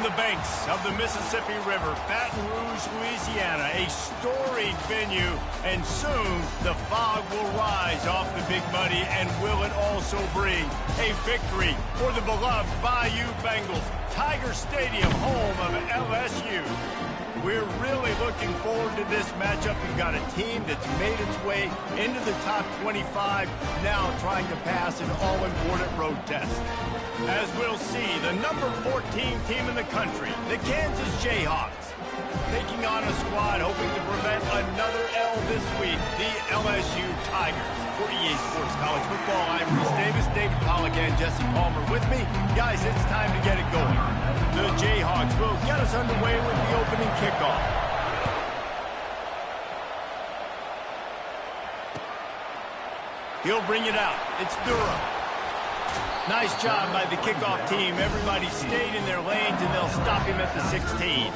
on the banks of the Mississippi River, Baton Rouge, Louisiana, a storied venue, and soon the fog will rise off the Big Muddy, and will it also bring a victory for the beloved Bayou Bengals, Tiger Stadium, home of LSU. We're really looking forward to this matchup. We've got a team that's made its way into the top 25, now trying to pass an all-important road test. As we'll see, the number 14 team in the country, the Kansas Jayhawks, taking on a squad hoping to prevent another L this week, the LSU Tigers. For EA Sports College Football, I'm Bruce Davis, David Pollack, and Jesse Palmer with me. Guys, it's time to get it going. The Jayhawks will get us underway with the opening kickoff. He'll bring it out. It's Durham. Nice job by the kickoff team. Everybody stayed in their lanes, and they'll stop him at the 16.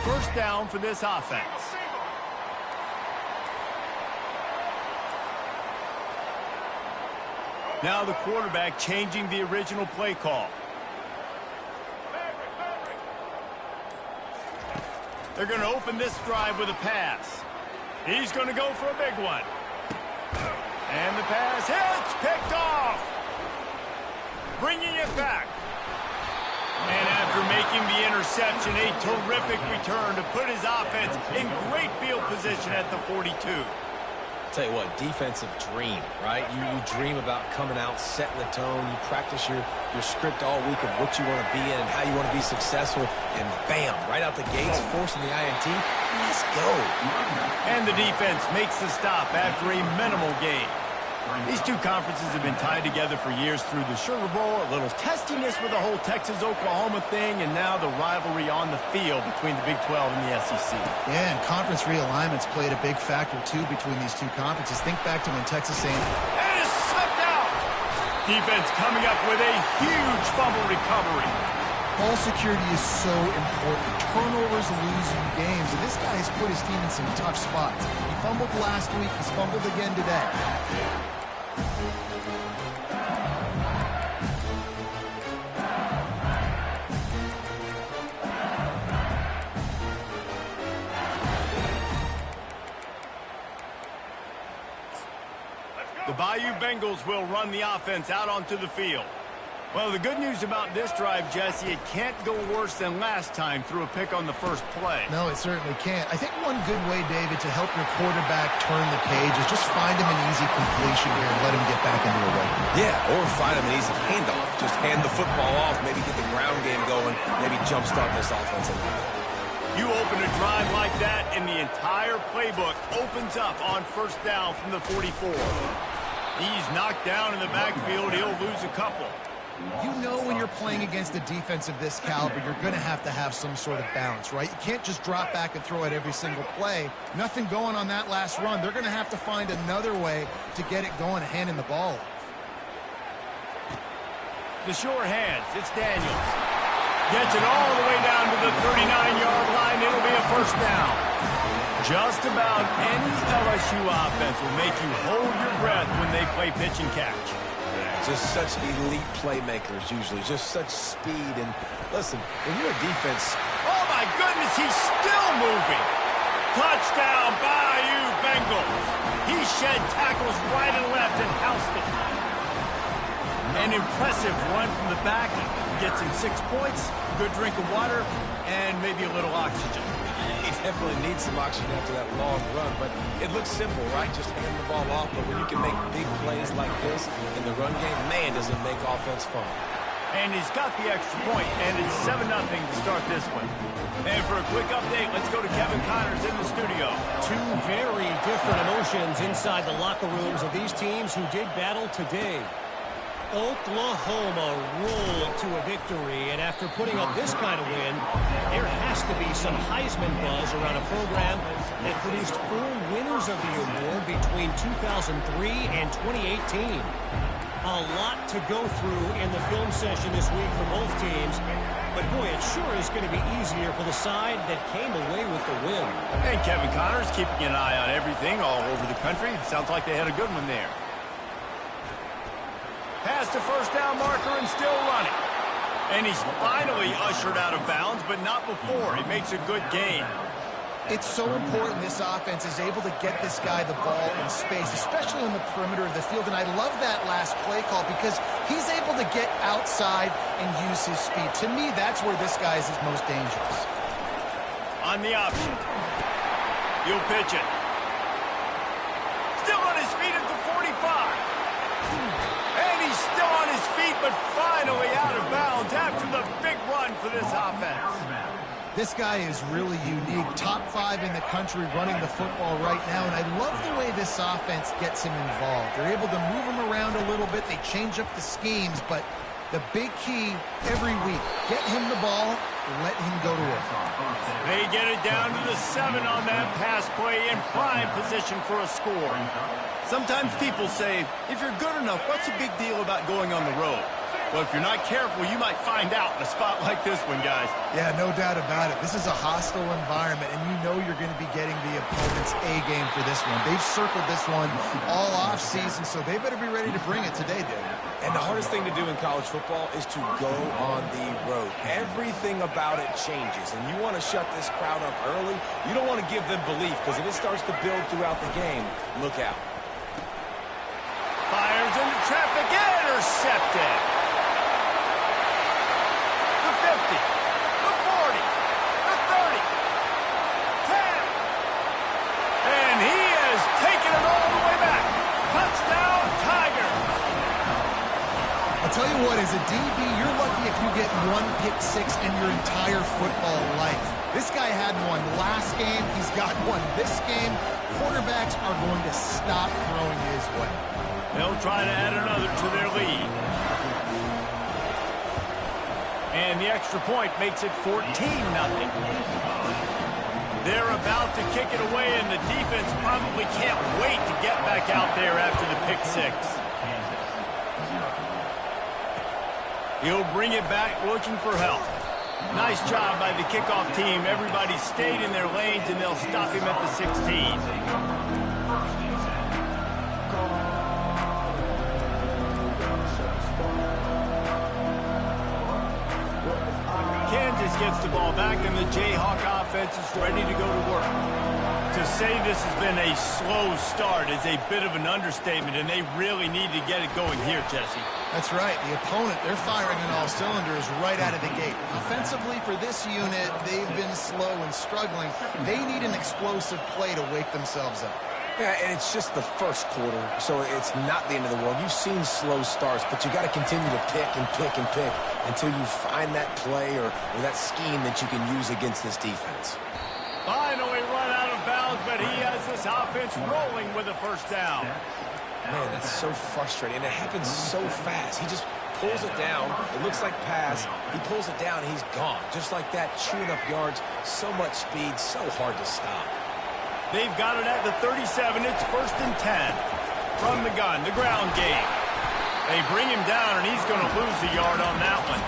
First down for this offense. Now the quarterback changing the original play call. They're going to open this drive with a pass. He's going to go for a big one. And the pass hits, picked off. Bringing it back. And after making the interception, a terrific return to put his offense in great field position at the 42. Tell you what, defensive dream, right? You dream about coming out, setting the tone. You practice your script all week of what you want to be in and how you want to be successful. And bam, right out the gates, forcing the INT. Let's go. And the defense makes the stop after a minimal gain. These two conferences have been tied together for years through the Sugar Bowl, a little testiness with the whole Texas-Oklahoma thing, and now the rivalry on the field between the Big 12 and the SEC. Yeah, and conference realignments played a big factor, too, between these two conferences. Think back to when Texas A&M... And it's sucked out! Defense coming up with a huge fumble recovery. Ball security is so important. Turnovers lose you games, and this guy has put his team in some tough spots. He fumbled last week. He's fumbled again today. The Bayou Bengals will run the offense out onto the field. Well, the good news about this drive, Jesse, it can't go worse than last time through a pick on the first play. No, it certainly can't. I think one good way, David, to help your quarterback turn the page is just find him an easy completion here and let him get back into a rhythm. Yeah, or find him an easy handoff. Just hand the football off, maybe get the ground game going, maybe jumpstart this offense a little bit. You open a drive like that, and the entire playbook opens up on first down from the 44. He's knocked down in the backfield. He'll lose a couple. You know when you're playing against a defense of this caliber, you're going to have some sort of balance, right? You can't just drop back and throw it every single play. Nothing going on that last run. They're going to have to find another way to get it going and handing the ball. The sure hands. It's Daniels. Gets it all the way down to the 39-yard line. It'll be a first down. Just about any LSU offense will make you hold your breath when they play pitch and catch. Just such elite playmakers usually, just such speed. And listen, when you're a defense... Oh, my goodness, he's still moving. Touchdown, Bayou Bengals. He shed tackles right and left and housed it. An impressive run from the back. Gets him 6 points, good drink of water, and maybe a little oxygen. He definitely needs some oxygen after that long run, but it looks simple, right? Just hand the ball off, but when you can make big plays like this in the run game, man, does it make offense fun. And he's got the extra point, and it's 7-0 to start this one. And for a quick update, let's go to Kevin Connors in the studio. Two very different emotions inside the locker rooms of these teams who did battle today. Oklahoma rolled to a victory, and after putting up this kind of win, there has to be some Heisman buzz around a program that produced 4 winners of the award between 2003 and 2018. A lot to go through in the film session this week for both teams, but boy, it sure is going to be easier for the side that came away with the win. And Kevin Connors keeping an eye on everything all over the country. It sounds like they had a good one there. the first down marker and still running. And he's finally ushered out of bounds, but not before. It makes a good gain. It's so important this offense is able to get this guy the ball in space, especially on the perimeter of the field. And I love that last play call because he's able to get outside and use his speed. To me, that's where this guy is his most dangerous. On the option. He'll pitch it. Still on his feet at the 45. And he's still on his feet, but finally out of bounds after the big run for this offense. This guy is really unique. Top 5 in the country running the football right now, and I love the way this offense gets him involved. They're able to move him around a little bit. They change up the schemes, but the big key every week, get him the ball, let him go to work. They get it down to the 7 on that pass play in prime position for a score. Sometimes people say, if you're good enough, what's the big deal about going on the road? Well, if you're not careful, you might find out in a spot like this one, guys. Yeah, no doubt about it. This is a hostile environment, and you know you're going to be getting the opponent's A-game for this one. They've circled this one all offseason, so they better be ready to bring it today, Dave. And the hardest thing to do in college football is to go on the road. Everything about it changes, and you want to shut this crowd up early. You don't want to give them belief, because if it starts to build throughout the game, look out. Fires into traffic, intercepted. The 50, the 40, the 30, 10. And he has taken it all the way back. Touchdown, Tigers. I'll tell you what, as a DB, you're lucky if you get one pick six in your entire football life. This guy had one last game. He's got one this game. Quarterbacks are going to stop throwing his way. They'll try to add another to their lead. And the extra point makes it 14-0. They're about to kick it away, and the defense probably can't wait to get back out there after the pick six. He'll bring it back looking for help. Nice job by the kickoff team. Everybody stayed in their lanes, and they'll stop him at the 16. Kansas gets the ball back, and the Jayhawk offense is ready to go to work. To say this has been a slow start is a bit of an understatement, and they really need to get it going here, Jesse. That's right. The opponent, they're firing on all cylinders right out of the gate. Offensively, for this unit, they've been slow and struggling. They need an explosive play to wake themselves up. Yeah, and it's just the first quarter, so it's not the end of the world. You've seen slow starts, but you got to continue to pick and pick and pick until you find that play or that scheme that you can use against this defense. Finally run out of bounds, but he has this offense rolling with a first down. Man, that's so frustrating, and it happens so fast. He just pulls it down. It looks like pass. He pulls it down, and he's gone. Just like that, chewing up yards, so much speed, so hard to stop. They've got it at the 37. It's 1st and 10. From the gun, the ground game. They bring him down, and he's going to lose a yard on that one.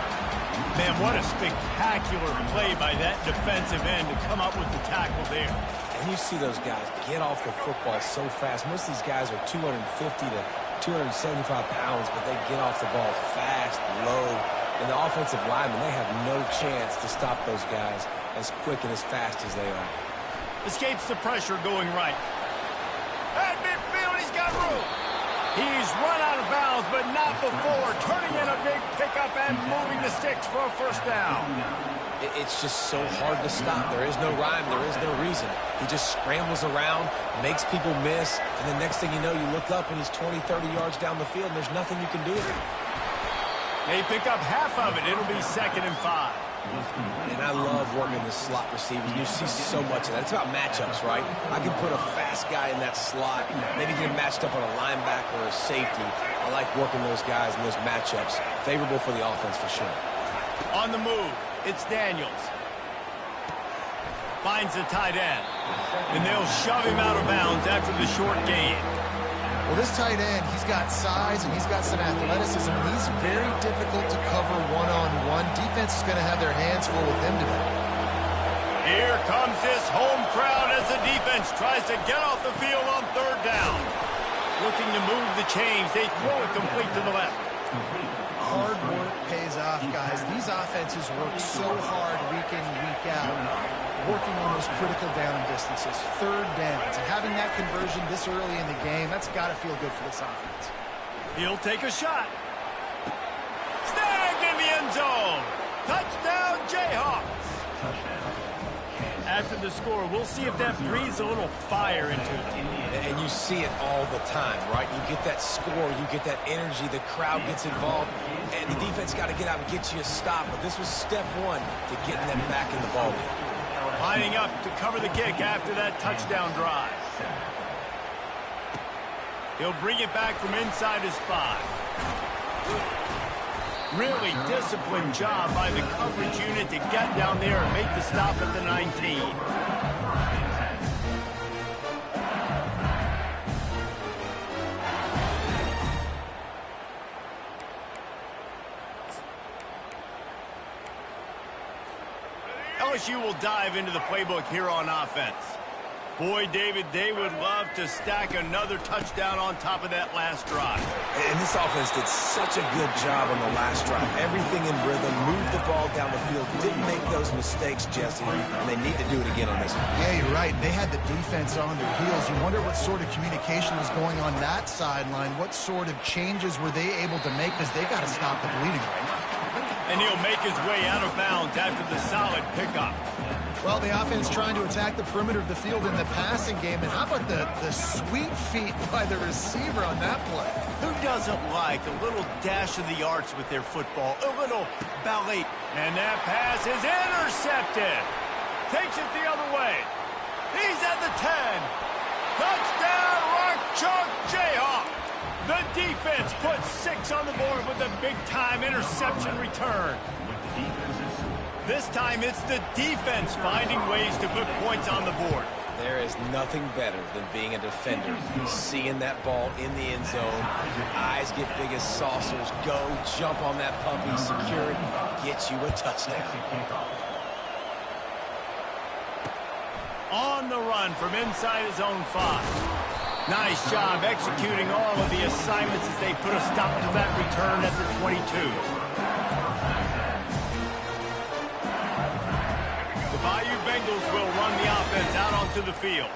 Man, what a spectacular play by that defensive end to come up with the tackle there. And you see those guys get off the football so fast. Most of these guys are 250 to 275 pounds, but they get off the ball fast, low. And the offensive linemen, they have no chance to stop those guys as quick and as fast as they are. Escapes the pressure going right. At midfield, he's got room. He's run out of bounds, but not before turning in a big pickup and moving the sticks for a first down. It's just so hard to stop. There is no rhyme. There is no reason. He just scrambles around, makes people miss, and the next thing you know, you look up and he's 20, 30 yards down the field, and there's nothing you can do. They pick up half of it. It'll be 2nd and 5. And I love working the slot receivers. You see so much of that. It's about matchups, right? I can put a fast guy in that slot, maybe get him matched up on a linebacker or a safety. I like working those guys in those matchups. Favorable for the offense for sure. On the move, it's Daniels. Finds the tight end. And they'll shove him out of bounds after the short gain. Well, this tight end, he's got size and he's got some athleticism. He's very difficult to cover one-on-one. Defense is going to have their hands full with him today. Here comes this home crowd as the defense tries to get off the field on 3rd down. Looking to move the chains. They throw it complete to the left. Hard work pays off, guys. These offenses work so hard week in, week out, working on those critical down distances, third downs, and having that conversion this early in the game, that's got to feel good for this offense. He'll take a shot. Snagged in the end zone. Touchdown, Jayhawks. After the score, we'll see if that breathes a little fire into them. And you see it all the time, right? You get that score, you get that energy, the crowd gets involved, and the defense got to get out and get you a stop. But this was step one to getting them back in the ballgame. Lining up to cover the kick after that touchdown drive. He'll bring it back from inside his 5. Really disciplined job by the coverage unit to get down there and make the stop at the 19. LSU will dive into the playbook here on offense. Boy, David, they would love to stack another touchdown on top of that last drive. And this offense did such a good job on the last drive. Everything in rhythm, moved the ball down the field, didn't make those mistakes, Jesse, and they need to do it again on this one. Yeah, you're right. They had the defense on their heels. You wonder what sort of communication was going on that sideline. What sort of changes were they able to make, because they got to stop the bleeding right now. And he'll make his way out of bounds after the solid pickup. Well, the offense trying to attack the perimeter of the field in the passing game. And how about the sweet feet by the receiver on that play? Who doesn't like a little dash of the arts with their football? A little ballet. And that pass is intercepted. Takes it the other way. He's at the 10. Touchdown, Rock Chalk Jayhawk. The defense puts 6 on the board with a big-time interception return. This time, it's the defense finding ways to put points on the board. There is nothing better than being a defender. Seeing that ball in the end zone, your eyes get big as saucers. Go, jump on that puppy, secure it, get you a touchdown. On the run from inside his own 5. Nice job executing all of the assignments as they put a stop to that return at the 22. The Bayou Bengals will run the offense out onto the field.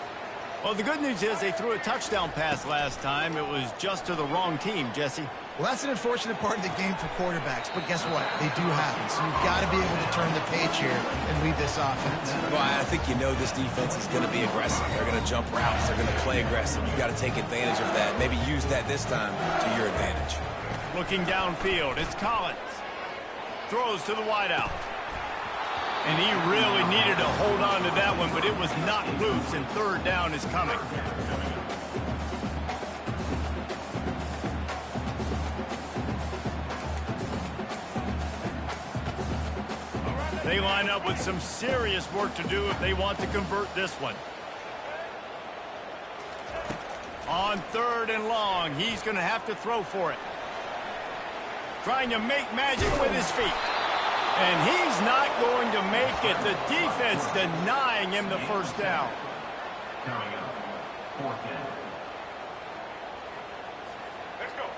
Well, the good news is they threw a touchdown pass last time. It was just to the wrong team, Jesse. Well, that's an unfortunate part of the game for quarterbacks, but guess what? They do happen, so you've got to be able to turn the page here and lead this offense. Well, I think you know this defense is going to be aggressive. They're going to jump routes. They're going to play aggressive. You've got to take advantage of that. Maybe use that this time to your advantage. Looking downfield, it's Collins. Throws to the wideout. And he really needed to hold on to that one, but it was not loose, and third down is coming. They line up with some serious work to do if they want to convert this one. On 3rd and long, he's going to have to throw for it. Trying to make magic with his feet. And he's not going to make it. The defense denying him the first down.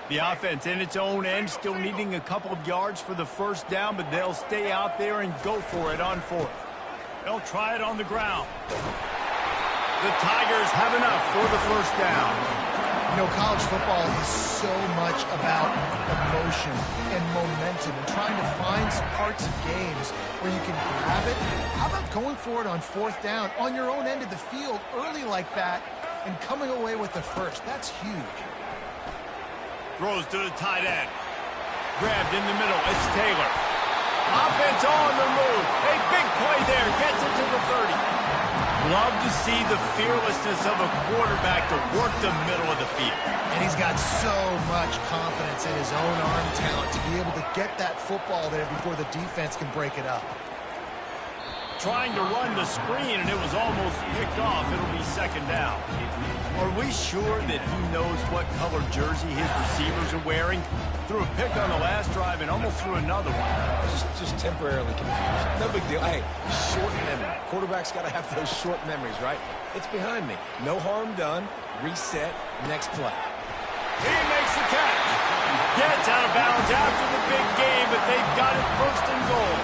The offense in its own end still needing a couple of yards for the first down, but they'll stay out there and go for it on 4th. They'll try it on the ground. The Tigers have enough for the first down. You know, college football is so much about emotion and momentum and trying to find some parts of games where you can grab it. How about going for it on 4th down on your own end of the field early like that and coming away with the first? That's huge. Throws to the tight end. Grabbed in the middle. It's Taylor. Offense on the move. A big play there. Gets it to the 30. Love to see the fearlessness of a quarterback to work the middle of the field. And he's got so much confidence in his own arm talent to be able to get that football there before the defense can break it up. Trying to run the screen, and it was almost picked off. It'll be 2nd down. Are we sure that he knows what color jersey his receivers are wearing? Threw a pick on the last drive and almost threw another one. Just temporarily confused. No big deal. Hey, short memory. Quarterback's got to have those short memories, right? It's behind me. No harm done. Reset. Next play. He makes the catch. Gets out of bounds after the big game, but they've got it first and goal.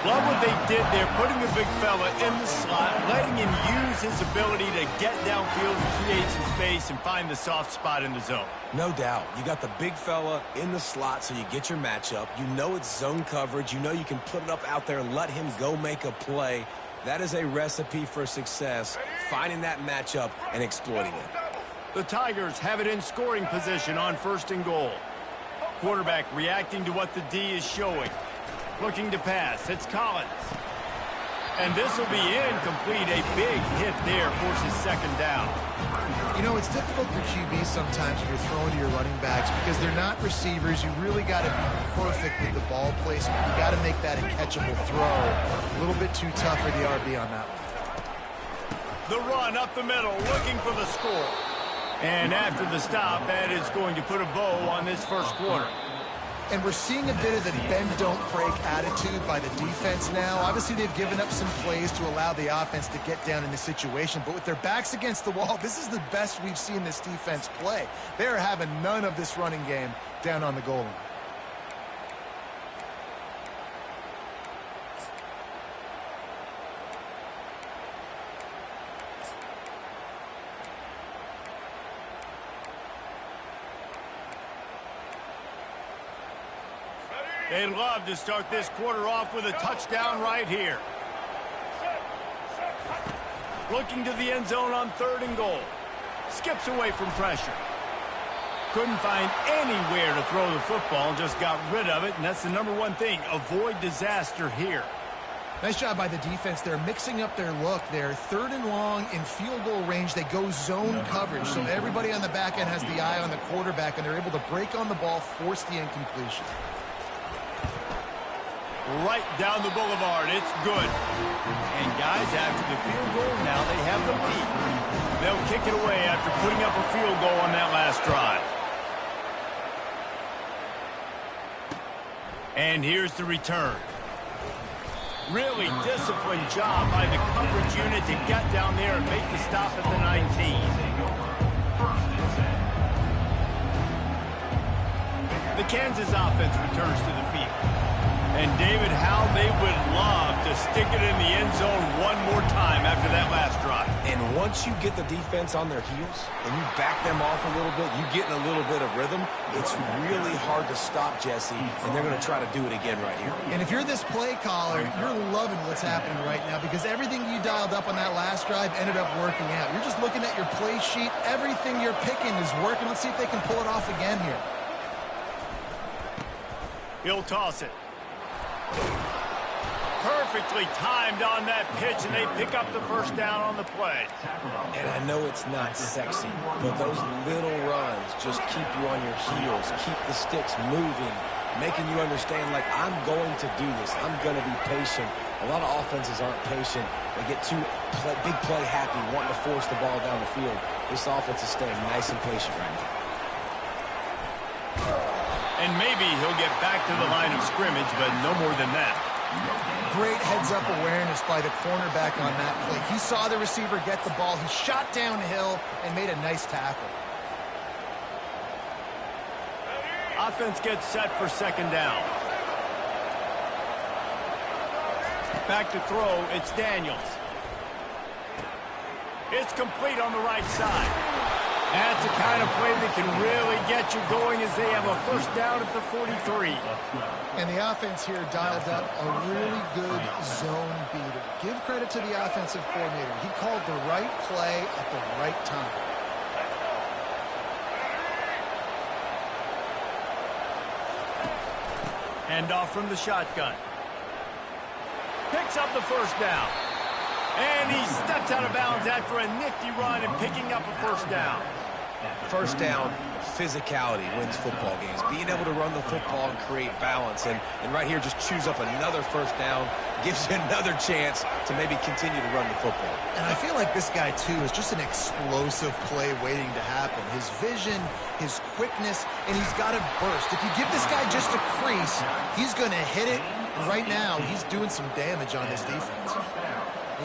Love what they did there, putting the big fella in the slot, letting him use his ability to get downfield and create some space and find the soft spot in the zone. No doubt. You got the big fella in the slot, so you get your matchup. You know it's zone coverage. You know you can put it up out there and let him go make a play. That is a recipe for success, finding that matchup and exploiting it. The Tigers have it in scoring position on first and goal. Quarterback reacting to what the D is showing. Looking to pass. It's Collins. And this will be incomplete. A big hit there forces second down. You know, it's difficult for QB sometimes when you're throwing to your running backs because they're not receivers. You really got to be perfect with the ball placement. You got to make that a catchable throw. A little bit too tough for the RB on that one. The run up the middle, looking for the score. And after the stop, that is going to put a bow on this first quarter. And we're seeing a bit of the bend-don't-break attitude by the defense now. Obviously, they've given up some plays to allow the offense to get down in the situation. But with their backs against the wall, this is the best we've seen this defense play. They're having none of this running game down on the goal line. They'd love to start this quarter off with a touchdown right here. Looking to the end zone on third and goal. Skips away from pressure. Couldn't find anywhere to throw the football, just got rid of it, and that's the number one thing. Avoid disaster here. Nice job by the defense. They're mixing up their look there. Third and long in field goal range. They go zone coverage, so everybody on the back end has the eye on the quarterback, and they're able to break on the ball, force the incompletion. Right down the boulevard. It's good. And guys, after the field goal, now they have the lead. They'll kick it away after putting up a field goal on that last drive. And here's the return. Really disciplined job by the coverage unit to get down there and make the stop at the 19. The Kansas offense returns to the field. And, David, how they would love to stick it in the end zone one more time after that last drive. And once you get the defense on their heels and you back them off a little bit, you get in a little bit of rhythm, it's really hard to stop, Jesse, and they're going to try to do it again right here. And if you're this play caller, you're loving what's happening right now because everything you dialed up on that last drive ended up working out. You're just looking at your play sheet. Everything you're picking is working. Let's see if they can pull it off again here. He'll toss it. Perfectly timed on that pitch, and they pick up the first down on the play. And I know it's not sexy, but those little runs just keep you on your heels, keep the sticks moving, making you understand, like, I'm going to do this. I'm going to be patient. A lot of offenses aren't patient. They get too big play happy, wanting to force the ball down the field. This offense is staying nice and patient right now. And maybe he'll get back to the line of scrimmage, but no more than that. Great heads-up awareness by the cornerback on that play. He saw the receiver get the ball. He shot downhill and made a nice tackle. Offense gets set for second down. Back to throw, it's Daniels. It's complete on the right side. That's the kind of play that can really get you going as they have a first down at the 43. And the offense here dialed up a really good zone beater. Give credit to the offensive coordinator. He called the right play at the right time. Handoff from the shotgun. Picks up the first down. And he steps out of bounds after a nifty run and picking up a first down. First down, physicality wins football games. Being able to run the football and create balance. And right here, just choose up another first down, gives you another chance to maybe continue to run the football. And I feel like this guy, too, is just an explosive play waiting to happen. His vision, his quickness, and he's got a burst. If you give this guy just a crease, he's going to hit it. Right now, he's doing some damage on this defense.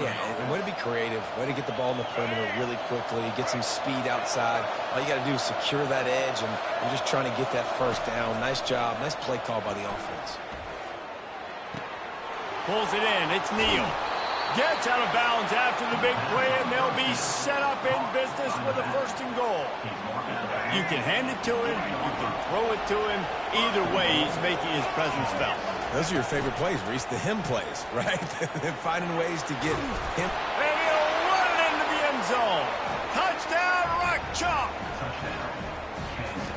Yeah, and way to be creative, way to get the ball in the perimeter really quickly, get some speed outside. All you got to do is secure that edge, and you're just trying to get that first down. Nice job, nice play call by the offense. Pulls it in, it's Neal. Gets out of bounds after the big play, and they'll be set up in business with a 1st and goal. You can hand it to him, you can throw it to him. Either way, he's making his presence felt. Those are your favorite plays, Reese, the him plays, right? Finding ways to get him. And he'll run it into the end zone. Touchdown, Rock Chalk.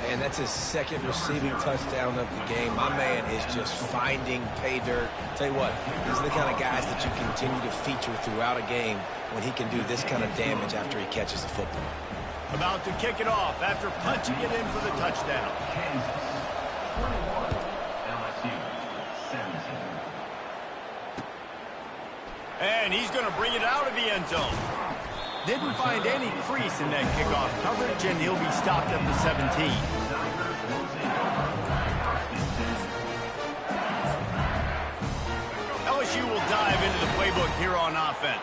And that's his 2nd receiving touchdown of the game. My man is just finding pay dirt. Tell you what, these are the kind of guys that you continue to feature throughout a game when he can do this kind of damage after he catches the football. About to kick it off after punching it in for the touchdown. And he's going to bring it out of the end zone. Didn't find any crease in that kickoff coverage, and he'll be stopped at the 17. LSU will dive into the playbook here on offense.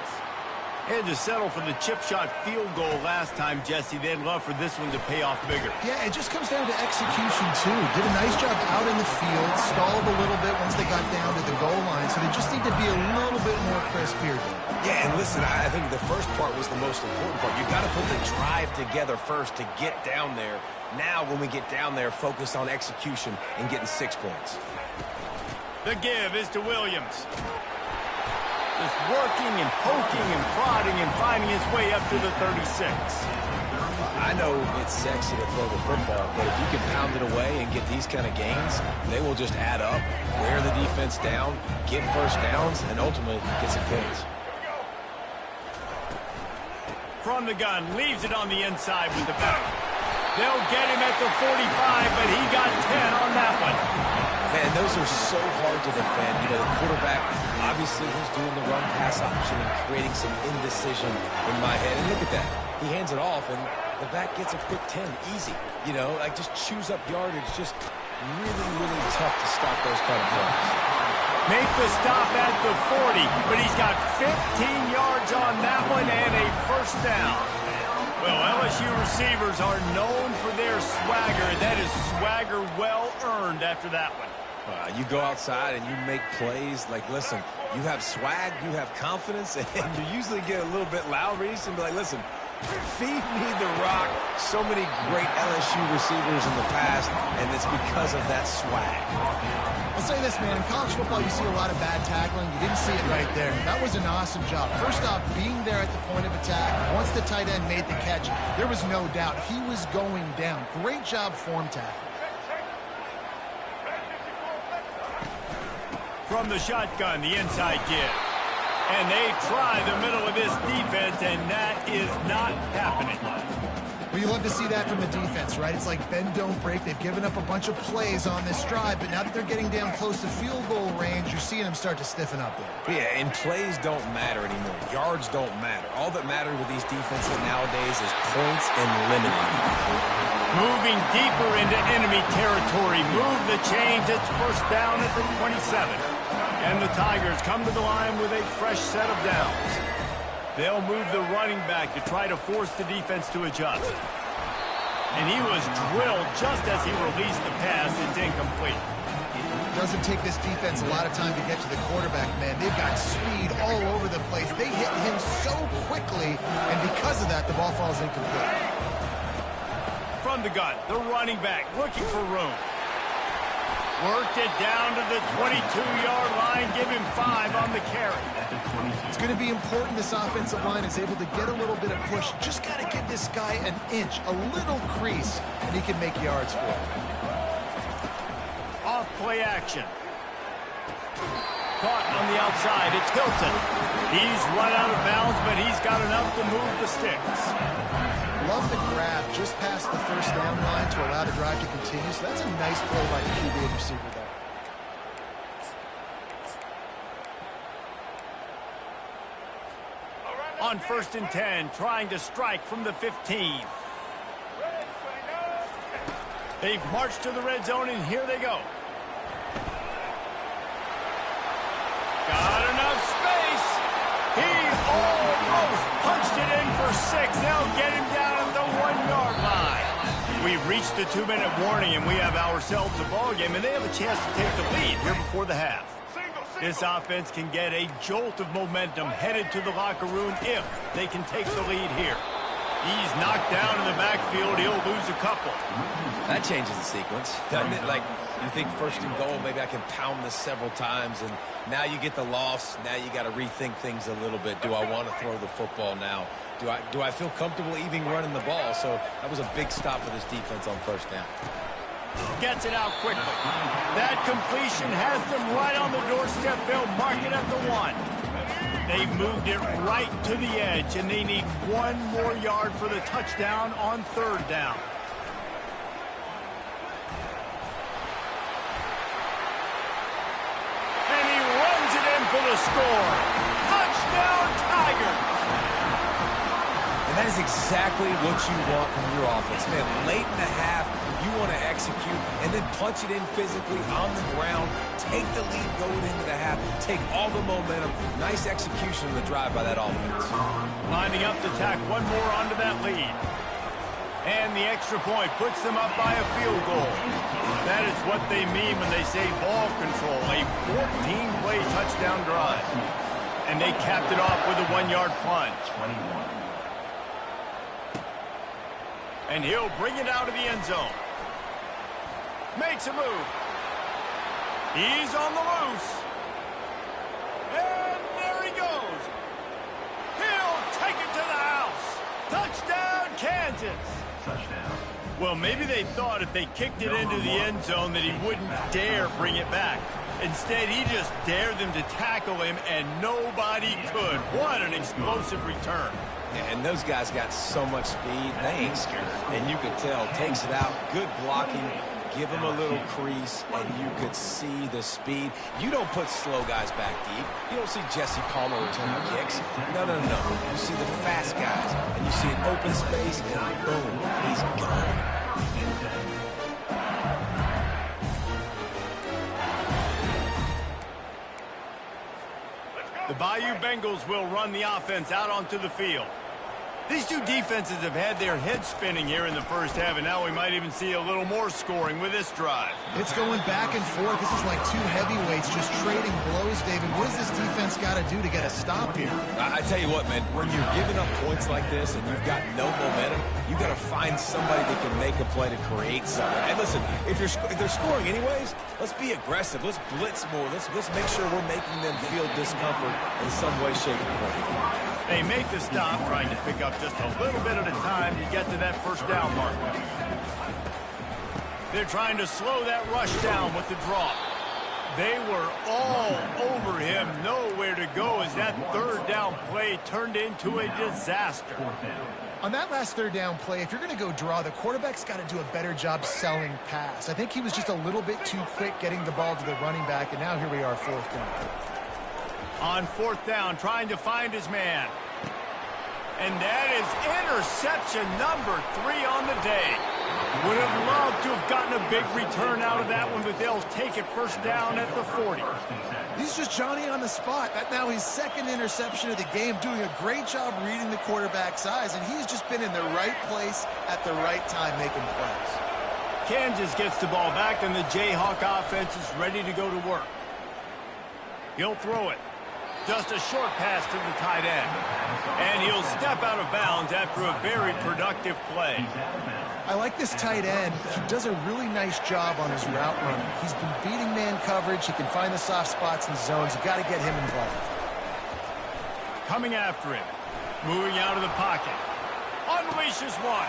Had to settle for the chip shot field goal last time, Jesse. They'd love for this one to pay off bigger. Yeah, it just comes down to execution, too. Did a nice job out in the field, stalled a little bit once they got down to the goal line, so they just need to be a little bit more crisp here. Yeah, and listen, I think the first part was the most important part. You got to put the drive together first to get down there. Now, when we get down there, focus on execution and getting 6 points. The give is to Williams. Just working and poking and prodding and finding his way up to the 36. I know it's sexy to throw the football, but if you can pound it away and get these kind of gains, they will just add up, wear the defense down, get first downs, and ultimately get some points. From the gun, leaves it on the inside with the back. They'll get him at the 45, but he got 10 on that one. Man, those are so hard to defend. You know, the quarterback, obviously, he's doing the run-pass option and creating some indecision in my head. And look at that. He hands it off, and the back gets a quick 10. Easy. You know, like just chews up yardage. Just really, really tough to stop those kind of plays. Make the stop at the 40, but he's got 15 yards on that one and a first down. Well, LSU receivers are known for their swagger. That is swagger well earned after that one. You go outside and you make plays. Like, listen, you have swag, you have confidence, and you usually get a little bit loud, Reese, and be like, listen, feed me the rock. So many great LSU receivers in the past, and it's because of that swag. I'll say this, man. In college football, you see a lot of bad tackling. You didn't see it right there. That was an awesome job. First off, being there at the point of attack. Once the tight end made the catch, there was no doubt he was going down. Great job form tackle. From the shotgun, the inside give. And they try the middle of this defense, and that is not happening. Well, you love to see that from the defense, right? It's like bend, don't break. They've given up a bunch of plays on this drive, but now that they're getting down close to field goal range, you're seeing them start to stiffen up there. Yeah, and plays don't matter anymore. Yards don't matter. All that matters with these defenses nowadays is points and limiting. Moving deeper into enemy territory. Move the chains. It's first down at the 27. And the Tigers come to the line with a fresh set of downs. They'll move the running back to try to force the defense to adjust. And he was drilled just as he released the pass. It's incomplete. It doesn't take this defense a lot of time to get to the quarterback, man. They've got speed all over the place. They hit him so quickly, and because of that, the ball falls incomplete. From the gun, the running back looking for room. Worked it down to the 22-yard line. Give him 5 on the carry. It's going to be important this offensive line is able to get a little bit of push. Just got to give this guy an inch, a little crease, and he can make yards for it. Off play action. Caught on the outside. It's Hilton. He's run out of bounds, but he's got enough to move the sticks. Love the grab just past the first down line to allow the drive to continue. So that's a nice play by the QB and receiver there. On 1st and 10, trying to strike from the 15. They've marched to the red zone, and here they go. Got enough space. He They'll get him down at the 1-yard line. We've reached the 2-minute warning, and we have ourselves a ball game, and they have a chance to take the lead here before the half. This offense can get a jolt of momentum headed to the locker room if they can take the lead here. He's knocked down in the backfield. He'll lose a couple. That changes the sequence, doesn't it? Like, you think first and goal, maybe I can pound this several times, and now you get the loss. Now you got to rethink things a little bit. Do I want to throw the football now? Do I feel comfortable even running the ball? So that was a big stop for this defense on first down. Gets it out quickly. That completion has them right on the doorstep. They'll mark it at the 1. They moved it right to the edge, and they need 1 more yard for the touchdown on 3rd down. And he runs it in for the score. Touchdown, Tigers! And that is exactly what you want from your offense. Man, late in the half, you want to execute and then punch it in physically on the ground, take the lead going into the half, take all the momentum. Nice execution of the drive by that offense. Lining up to tack 1 more onto that lead. And the extra point puts them up by a field goal. That is what they mean when they say ball control, a 14-play touchdown drive. And they capped it off with a 1-yard plunge. And he'll bring it out of the end zone. Makes a move. He's on the loose. And there he goes. He'll take it to the house. Touchdown, Kansas. Touchdown. Well, maybe they thought if they kicked it into the end zone that he wouldn't dare bring it back. Instead, he just dared them to tackle him, and nobody could. What an explosive return. Yeah, and those guys got so much speed, they ain't scared. And you could tell, takes it out, good blocking, give him a little crease, and you could see the speed. You don't put slow guys back deep. You don't see Jesse Palmer returning kicks. No. You see the fast guys, and you see an open space, and boom, he's gone. The Bayou Bengals will run the offense out onto the field. These two defenses have had their heads spinning here in the first half, and now we might even see a little more scoring with this drive. It's going back and forth. This is like 2 heavyweights just trading blows, David. What does this defense got to do to get a stop here? I tell you what, man, when you're giving up points like this and you've got no momentum, you got to find somebody that can make a play to create something. And listen, if they're scoring anyways, let's be aggressive. Let's blitz more. Let's make sure we're making them feel discomfort in some way, shape, or form. They make the stop, trying to pick up just a little bit at a time to get to that first down mark. They're trying to slow that rush down with the draw. They were all over him, nowhere to go as that 3rd down play turned into a disaster. On that last 3rd down play, if you're going to go draw, the quarterback's got to do a better job selling pass. I think he was just a little bit too quick getting the ball to the running back, and now here we are, 4th down. On 4th down, trying to find his man. And that is interception number 3 on the day. Would have loved to have gotten a big return out of that one, but they'll take it first down at the 40. He's just Johnny on the spot. That now his 2nd interception of the game, doing a great job reading the quarterback's eyes, and he's just been in the right place at the right time making plays. Kansas gets the ball back, and the Jayhawk offense is ready to go to work. He'll throw it. Just a short pass to the tight end. And he'll step out of bounds after a very productive play. I like this tight end. He does a really nice job on his route running. He's been beating man coverage. He can find the soft spots and zones. You got to get him involved. Coming after him. Moving out of the pocket. Unleashes one.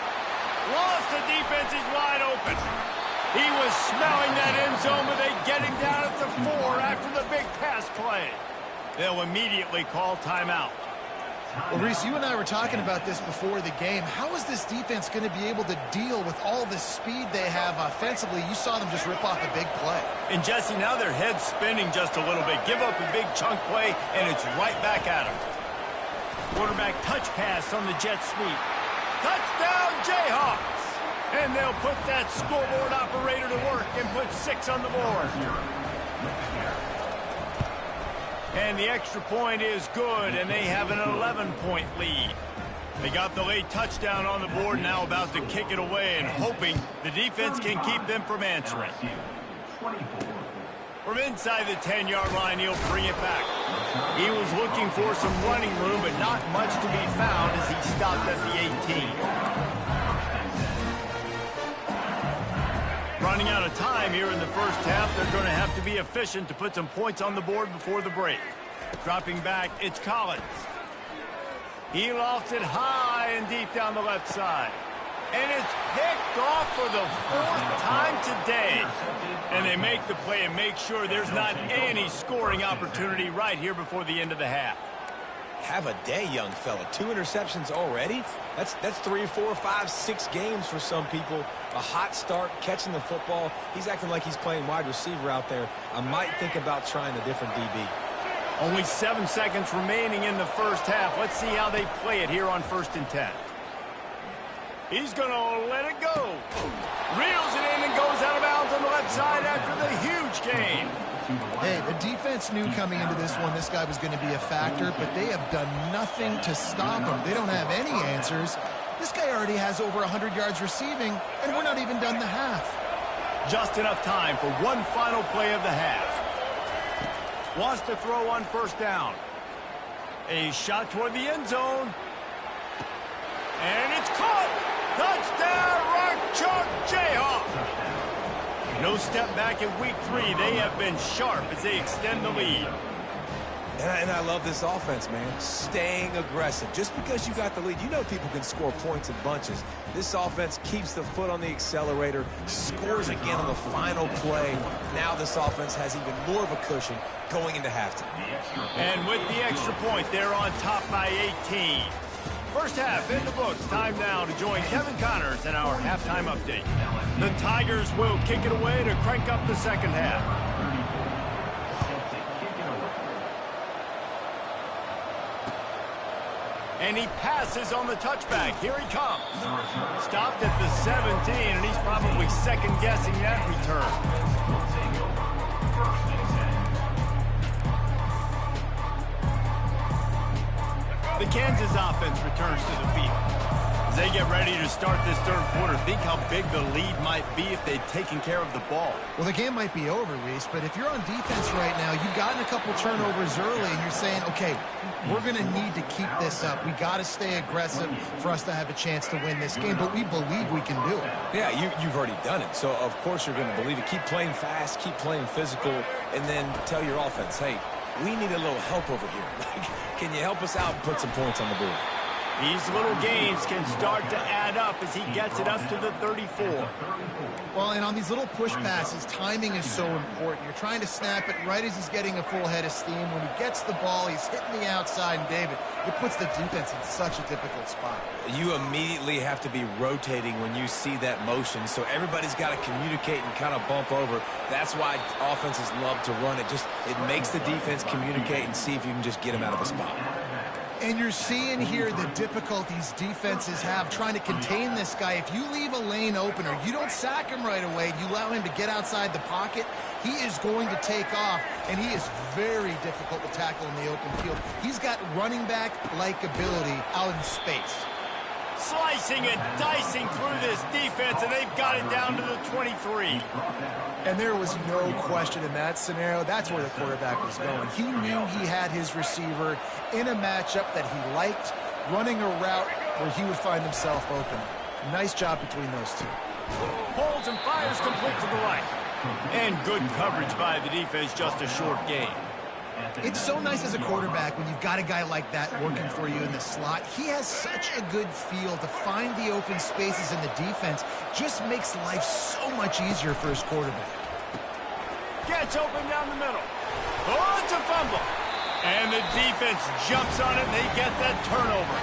Lost the defense. He's wide open. He was smelling that end zone, but they get him down at the 4 after the big pass play. They'll immediately call timeout. Well, Reese, you and I were talking about this before the game. How is this defense going to be able to deal with all the speed they have offensively? You saw them just rip off a big play. And, Jesse, now their head's spinning just a little bit. Give up a big chunk play, and it's right back at them. Quarterback touch pass on the jet sweep. Touchdown, Jayhawks! And they'll put that scoreboard operator to work and put 6 on the board. And the extra point is good, and they have an 11-point lead. They got the late touchdown on the board, now about to kick it away and hoping the defense can keep them from answering. From inside the 10-yard line, he'll bring it back. He was looking for some running room, but not much to be found as he stopped at the 18. Running out of time here in the first half, they're going to have to be efficient to put some points on the board before the break. Dropping back, it's Collins. He lofts it high and deep down the left side. And it's picked off for the 4th time today. And they make the play and make sure there's not any scoring opportunity right here before the end of the half. Have a day, young fella. 2 interceptions already? That's 3, 4, 5, 6 games for some people. A hot start, catching the football. He's acting like he's playing wide receiver out there. I might think about trying a different DB. Only 7 seconds remaining in the first half. Let's see how they play it here on 1st and 10. He's going to let it go. Reels it in and goes out of bounds on the left side after the huge gain. Hey, the defense knew coming into this one this guy was going to be a factor, but they have done nothing to stop him. They don't have any answers. This guy already has over 100 yards receiving, and we're not even done the half. Just enough time for one final play of the half. Wants to throw on 1st down. A shot toward the end zone. And it's caught! Touchdown, Rock Jayhawk! No step back in week 3. They have been sharp as they extend the lead. And I love this offense, man. Staying aggressive. Just because you got the lead, you know people can score points in bunches. This offense keeps the foot on the accelerator, scores again on the final play. Now this offense has even more of a cushion going into halftime. And with the extra point, they're on top by 18. First half in the books. Time now to join Kevin Connors in our halftime update. The Tigers will kick it away to crank up the second half. And he passes on the touchback. Here he comes. Stopped at the 17, and he's probably second-guessing that return. The Kansas offense returns to the field. As they get ready to start this 3rd quarter, think how big the lead might be if they'd taken care of the ball. Well, the game might be over, Reese, but if you're on defense right now, you've gotten a couple turnovers early, and you're saying, okay, we're going to need to keep this up. We got to stay aggressive for us to have a chance to win this game, but we believe we can do it. Yeah, you've already done it, so of course you're going to believe it. Keep playing fast, keep playing physical, and then tell your offense, hey, we need a little help over here. Can you help us out and put some points on the board? These little gains can start to add up as he gets it up to the 34. Well, and on these little push passes, timing is so important. You're trying to snap it right as he's getting a full head of steam. When he gets the ball, he's hitting the outside, and David, it puts the defense in such a difficult spot. You immediately have to be rotating when you see that motion, so everybody's got to communicate and kind of bump over. That's why offenses love to run it. It makes the defense communicate and see if you can just get him out of the spot. And you're seeing here the difficulties defenses have trying to contain this guy. If you leave a lane open or you don't sack him right away, you allow him to get outside the pocket, he is going to take off, and he is very difficult to tackle in the open field. He's got running back-like ability out in space. Slicing and dicing through this defense, and they've got it down to the 23. And there was no question in that scenario. That's where the quarterback was going. He knew he had his receiver in a matchup that he liked, running a route where he would find himself open. Nice job between those two. Pulls and fires complete to the right. And good coverage by the defense, just a short gain. It's so nice as a quarterback when you've got a guy like that working for you in the slot. He has such a good feel to find the open spaces in the defense. Just makes life so much easier for his quarterback. Gets open down the middle. Oh, it's a fumble. And the defense jumps on it, and they get that turnover.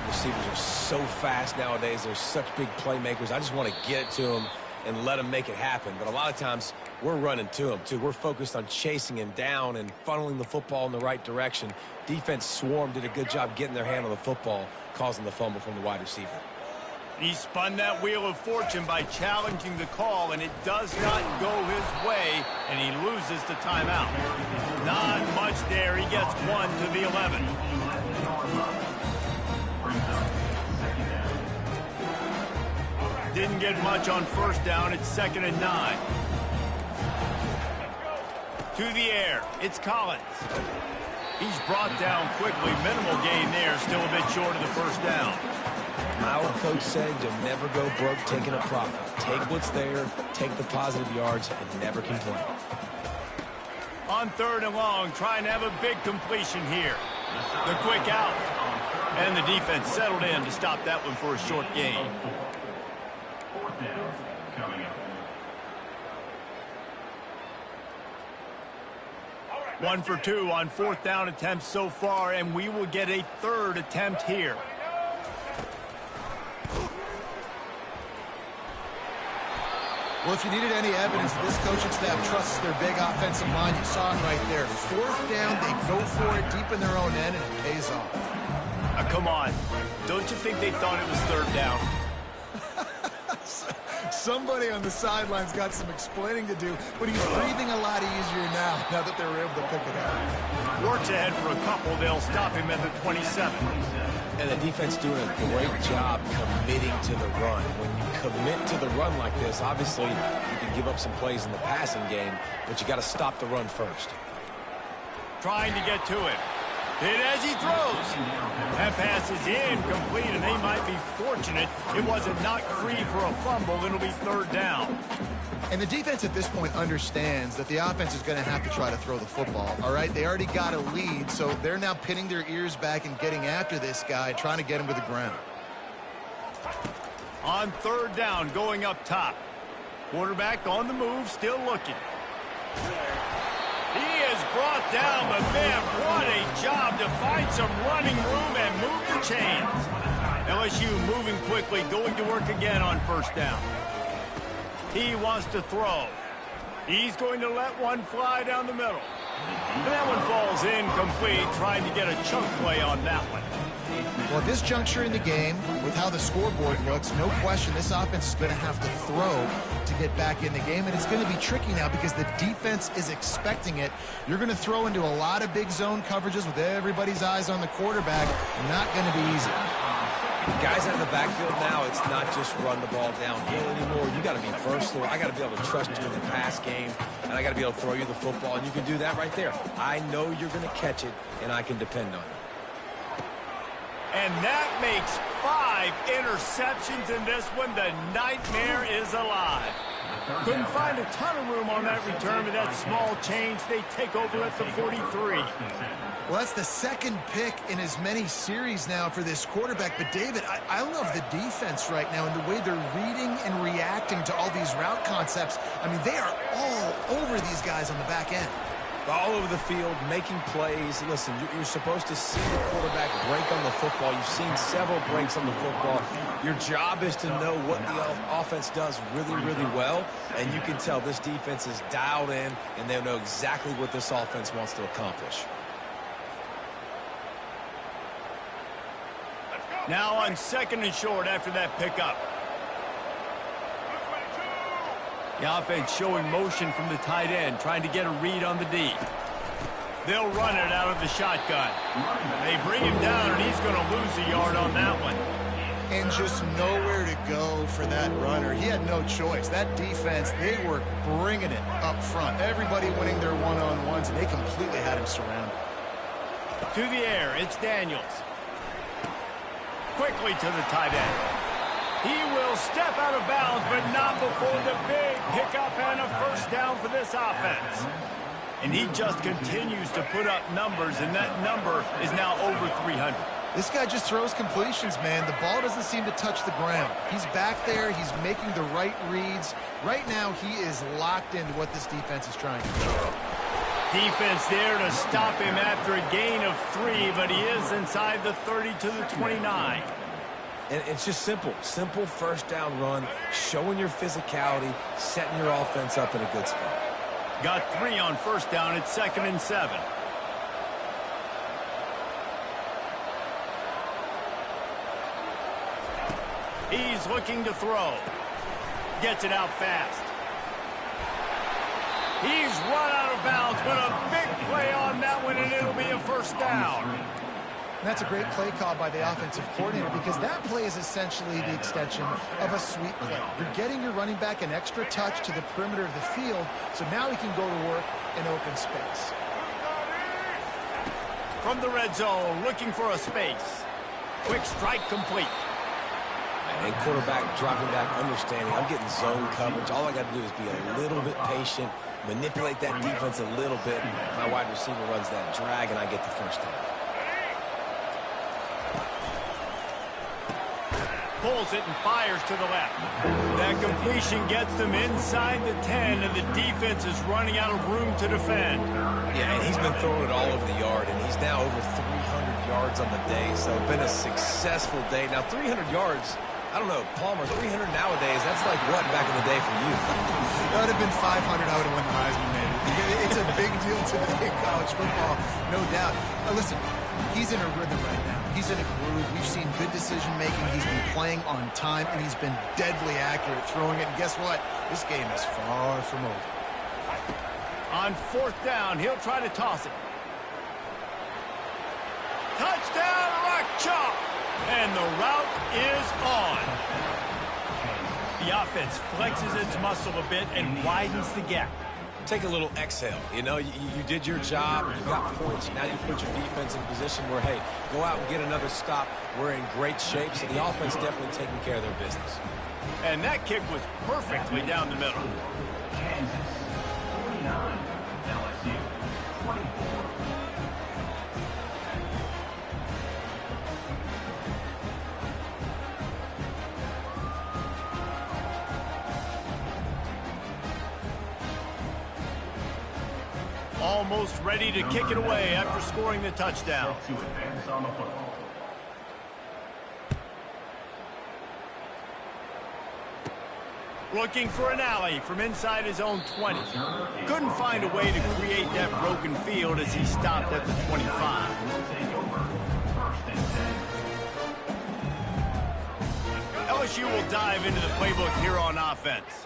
Receivers are so fast nowadays. They're such big playmakers. I just want to get it to them and let him make it happen. But a lot of times, we're running to him, too. We're focused on chasing him down and funneling the football in the right direction. Defense swarm did a good job getting their hand on the football, causing the fumble from the wide receiver. He spun that wheel of fortune by challenging the call, and it does not go his way, and he loses the timeout. Not much there. He gets 1 to the 11. Didn't get much on first down. It's 2nd and 9. To the air. It's Collins. He's brought down quickly. Minimal gain there. Still a bit short of the first down. My old coach said you'll never go broke taking a profit. Take what's there, take the positive yards, and never complain. On 3rd and long, trying to have a big completion here. The quick out. And the defense settled in to stop that one for a short gain. 1 for 2 on 4th down attempts so far, and we will get a 3rd attempt here. Well, if you needed any evidence that this coaching staff trusts their big offensive line, you saw it right there. 4th down, they go for it deep in their own end, and it pays off. Come on. Don't you think they thought it was 3rd down? Somebody on the sidelines got some explaining to do, but he's breathing a lot easier now that they were able to pick it up. Works ahead for a couple. They'll stop him at the 27. And the defense doing a great job committing to the run. When you commit to the run like this, obviously you can give up some plays in the passing game, but you got to stop the run first. Trying to get to it. Hit as he throws. That pass is incomplete, and they might be fortunate it wasn't knocked free for a fumble. It'll be 3rd down. And the defense at this point understands that the offense is going to have to try to throw the football, all right? They already got a lead, so they're now pinning their ears back and getting after this guy, trying to get him to the ground. On 3rd down, going up top. Quarterback on the move, still looking. He is brought down, but man, what a job to find some running room and move the chains. LSU moving quickly, going to work again on 1st down. He wants to throw. He's going to let one fly down the middle. And that one falls incomplete, trying to get a chunk play on that one. Well, at this juncture in the game, with how the scoreboard looks, no question this offense is going to have to throw to get back in the game, and it's going to be tricky now because the defense is expecting it. You're going to throw into a lot of big zone coverages with everybody's eyes on the quarterback. Not going to be easy. Guys out of the backfield now, it's not just run the ball downhill anymore. You got to be versatile. I got to be able to trust you in the pass game, and I got to be able to throw you the football, and you can do that right there. I know you're going to catch it, and I can depend on it. And that makes 5 interceptions in this one. The nightmare is alive. Couldn't find a ton of room on that return, but that small change, they take over at the 43. Well, that's the 2nd pick in as many series now for this quarterback. But, David, I love the defense right now and the way they're reading and reacting to all these route concepts. I mean, they are all over these guys on the back end. All over the field, making plays. Listen, you're supposed to see the quarterback break on the football. You've seen several breaks on the football. Your job is to know what the offense does really, really well, and you can tell this defense is dialed in, and they know exactly what this offense wants to accomplish. Now on 2nd and short after that pickup. The offense showing motion from the tight end, trying to get a read on the D. They'll run it out of the shotgun. They bring him down, and he's going to lose a yard on that one. And just nowhere to go for that runner. He had no choice. That defense, they were bringing it up front. Everybody winning their one-on-ones, and they completely had him surrounded. To the air, it's Daniels. Quickly to the tight end. He will step out of bounds, but not before the big pickup and a 1st down for this offense. And he just continues to put up numbers, and that number is now over 300. This guy just throws completions, man. The ball doesn't seem to touch the ground. He's back there. He's making the right reads. Right now, he is locked into what this defense is trying to do. Defense there to stop him after a gain of 3, but he is inside the 30 to the 29. And it's just simple 1st down run, showing your physicality, setting your offense up in a good spot. Got 3 on 1st down. It's 2nd and 7. He's looking to throw. Gets it out fast. He's run out of bounds, but a big play on that one, and it'll be a first down. And that's a great play call by the offensive coordinator because that play is essentially the extension of a sweep play. You're getting your running back an extra touch to the perimeter of the field, so now he can go to work in open space. From the red zone, looking for a space. Quick strike complete. And quarterback dropping back, understanding I'm getting zone coverage. All I got to do is be a little bit patient, manipulate that defense a little bit. My wide receiver runs that drag, and I get the first down. Pulls it and fires to the left. That completion gets them inside the 10, and the defense is running out of room to defend. Yeah, and he's been throwing it all over the yard, and he's now over 300 yards on the day, so it's been a successful day. Now, 300 yards, I don't know, Palmer, 300 nowadays, that's like what back in the day for you? That would have been 500. I would have won the Heisman, maybe. It's a big deal today in college football, no doubt. Now, listen, he's in a rhythm right now. He's in a groove. We've seen good decision-making. He's been playing on time, and he's been deadly accurate throwing it. And guess what? This game is far from over. On fourth down, he'll try to toss it. Touchdown, Rock Chalk! And the route is on. The offense flexes its muscle a bit and widens the gap. Take a little exhale. You know, you did your job. You got points. Now you put your defense in position where, hey, go out and get another stop. We're in great shape, so the offense definitely taking care of their business. And that kick was perfectly down the middle. Kansas, 49. LSU, 24. Almost ready to kick it away after scoring the touchdown. To advance on the football. Looking for an alley from inside his own 20. Couldn't find a way to create that broken field as he stopped at the 25. LSU will dive into the playbook here on offense.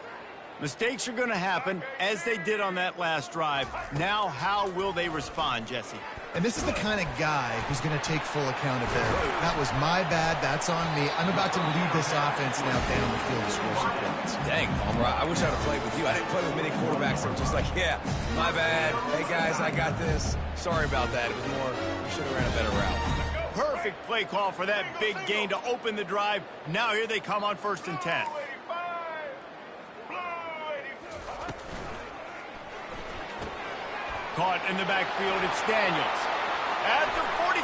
Mistakes are going to happen, as they did on that last drive. Now, how will they respond, Jesse? And this is the kind of guy who's going to take full accountability. That was my bad. That's on me. I'm about to lead this offense now down the field to score some points. Dang, Palmer, I wish I would have played with you. I didn't play with many quarterbacks that were just like, yeah, my bad. Hey, guys, I got this. Sorry about that. It was more, we should have ran a better route. Perfect play call for that big gain to open the drive. Now here they come on 1st and 10. Caught in the backfield, it's Daniels. At the 45,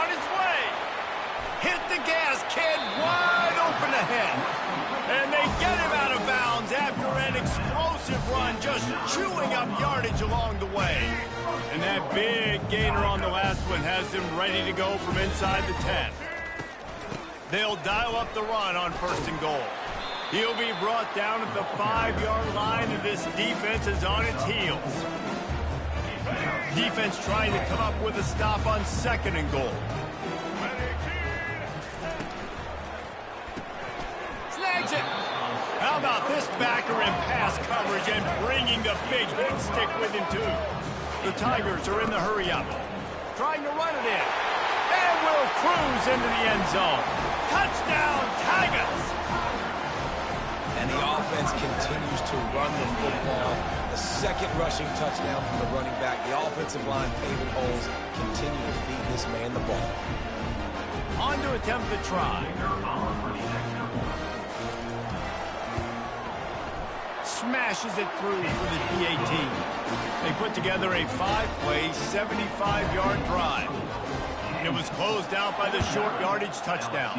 on his way. Hit the gas, kid, wide open ahead. And they get him out of bounds after an explosive run, just chewing up yardage along the way. And that big gainer on the last one has him ready to go from inside the 10. They'll dial up the run on 1st and goal. He'll be brought down at the 5-yard line, and this defense is on its heels. Defense trying to come up with a stop on 2nd and goal. Snags it. How about this backer in pass coverage and bringing the big hit stick with him too. The Tigers are in the hurry up. Trying to run it in. And will cruise into the end zone. Touchdown, Tigers! And the offense continues to run the football. The 2nd rushing touchdown from the running back. The offensive line paving holes. Continue to feed this man the ball. On to attempt the try. Smashes it through for the PAT. They put together a 5-play, 75-yard drive. And it was closed out by the short yardage touchdown.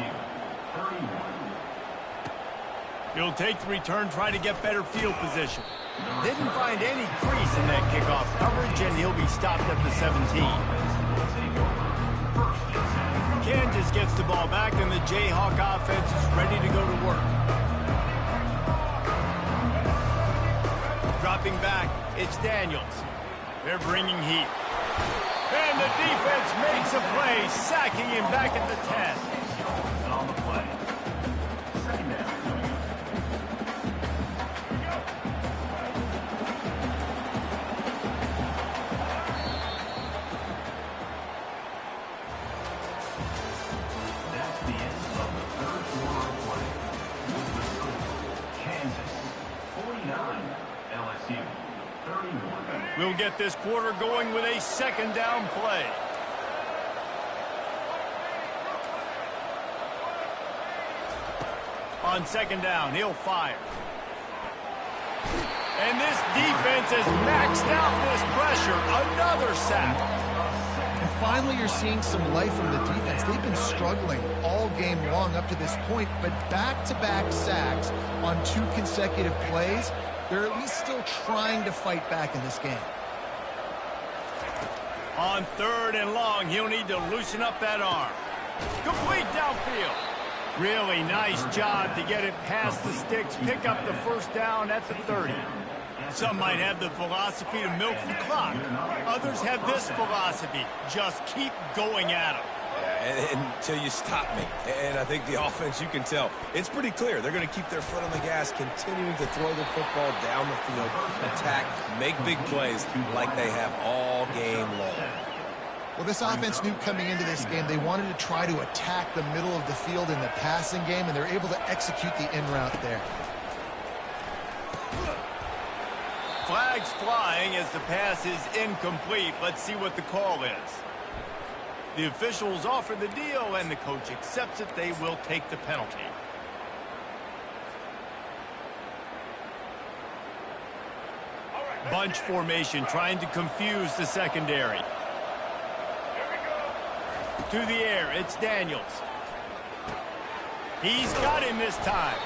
He'll take the return, try to get better field position. Didn't find any crease in that kickoff coverage, and he'll be stopped at the 17. Kansas gets the ball back, and the Jayhawk offense is ready to go to work. Dropping back, it's Daniels. They're bringing heat. And the defense makes a play, sacking him back at the 10. On the play. LSU 31. We'll get this quarter going with a second down play. On second down, he'll fire. And this defense has maxed out this pressure. Another sack. And finally, you're seeing some life from the defense. They've been struggling all game long up to this point, but back-to-back sacks on 2 consecutive plays, they're at least still trying to fight back in this game. On third and long, he'll need to loosen up that arm. Complete downfield. Really nice job to get it past the sticks, pick up the first down at the 30. Some might have the philosophy to milk the clock. Others have this philosophy, just keep going at them. Until you stop me. And I think the offense, you can tell, it's pretty clear. They're going to keep their foot on the gas, continuing to throw the football down the field, attack, make big plays like they have all game long. Well, this offense knew coming into this game they wanted to try to attack the middle of the field in the passing game, and they're able to execute the in route there. Flags flying as the pass is incomplete. Let's see what the call is. The officials offer the deal, and the coach accepts it. They will take the penalty. Bunch formation trying to confuse the secondary. To the air, it's Daniels. He's got him this time.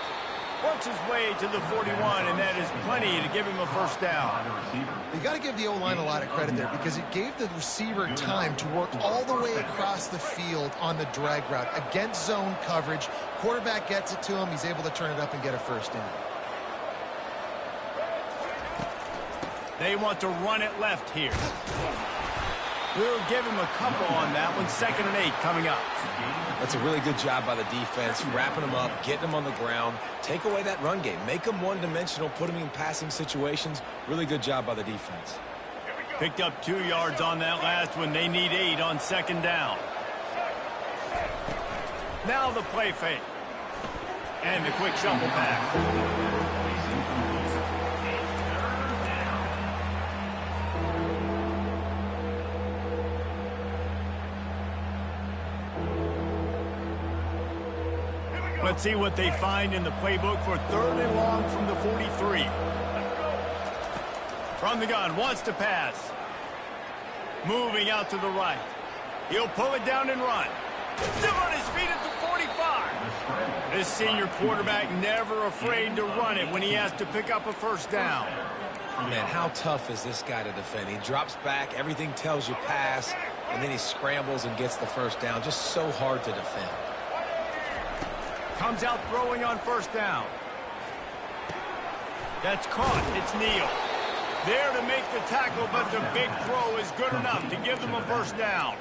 Works his way to the 41, and that is plenty to give him a first down. You got to give the O-line a lot of credit there because it gave the receiver time to work all the way across the field on the drag route against zone coverage. Quarterback gets it to him. He's able to turn it up and get a first down. They want to run it left here. We'll give him a couple on that one. 2nd and 8 coming up. That's a really good job by the defense, wrapping them up, getting them on the ground. Take away that run game. Make them one-dimensional, put them in passing situations. Really good job by the defense. Picked up 2 yards on that last one. They need 8 on 2nd down. Now the play fake. And the quick shuffle pass. Let's see what they find in the playbook for 3rd and long from the 43. From the gun, wants to pass. Moving out to the right. He'll pull it down and run. Still on his feet at the 45. This senior quarterback never afraid to run it when he has to pick up a first down. Man, how tough is this guy to defend? He drops back, everything tells you pass, and then he scrambles and gets the first down. Just so hard to defend. Comes out throwing on first down. That's caught. It's Neal. There to make the tackle, but the big throw is good enough to give them a first down.